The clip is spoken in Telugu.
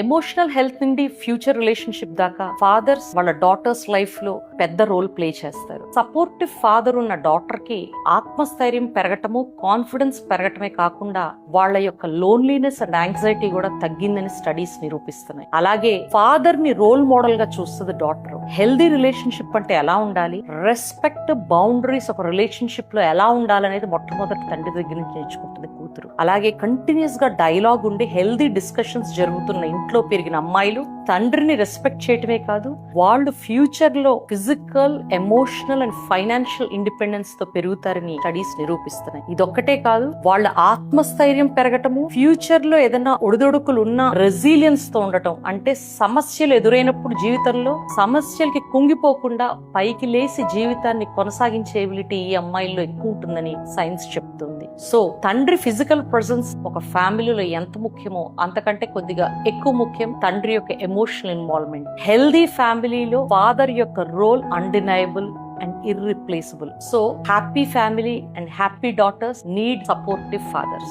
ఎమోషనల్ హెల్త్ నుండి ఫ్యూచర్ రిలేషన్షిప్ దాకా ఫాదర్స్ వాళ్ళ డాటర్స్ లైఫ్ లో పెద్ద రోల్ ప్లే చేస్తారు. సపోర్టివ్ ఫాదర్ ఉన్న డాటర్ కి ఆత్మస్థైర్యం పెరగటము, కాన్ఫిడెన్స్ పెరగటమే కాకుండా వాళ్ళ యొక్క లోన్లీనెస్ అండ్ యాంగ్జైటీ కూడా తగ్గిందని స్టడీస్ నిరూపిస్తున్నాయి. అలాగే ఫాదర్ ని రోల్ మోడల్ గా చూస్తుంది డాటర్. హెల్దీ రిలేషన్షిప్ అంటే ఎలా ఉండాలి, రెస్పెక్ట్, బౌండరీస్ ఒక రిలేషన్షిప్ లో ఎలా ఉండాలనేది మొట్టమొదటి తండ్రి దగ్గర నుంచి నేర్చుకుంటుంది కూతురు. అలాగే కంటిన్యూస్ గా డైలాగ్ ఉండి హెల్దీ డిస్కషన్స్ జరుగుతున్న ఇంట్లో పెరిగిన అమ్మాయిలు తండ్రిని రెస్పెక్ట్ చేయటమే కాదు, వాళ్ళు ఫ్యూచర్ లో physical, emotional and financial independence తో పెరుగుతారని స్టడీస్ నిరూపిస్తున్నాయి. ఇదొక్కటే కాదు, వాళ్ళ ఆత్మస్థైర్యం పెరగటము, ఫ్యూచర్ లో ఏదైనా ఒడిదొడుకులు ఉన్న రెసిలియన్స్ తో ఉండటం, అంటే సమస్యలు ఎదురైనప్పుడు జీవితంలో సమస్యలకి కుంగిపోకుండా పైకి లేసి జీవితాన్ని కొనసాగించే ఎబిలిటీ ఈ అమ్మాయిల్లో ఎక్కువ ఉంటుందని సైన్స్ చెప్తుంది. సో తండ్రి ఫిజికల్ ప్రెజెన్స్ ఒక ఫ్యామిలీలో ఎంత ముఖ్యమో అంతకంటే కొద్దిగా ఎక్కువ ముఖ్యం తండ్రి యొక్క ఎమోషనల్ ఇన్వాల్వ్మెంట్. హెల్దీ ఫ్యామిలీలో ఫాదర్ యొక్క role undeniable and irreplaceable. So happy family and happy daughters need supportive fathers.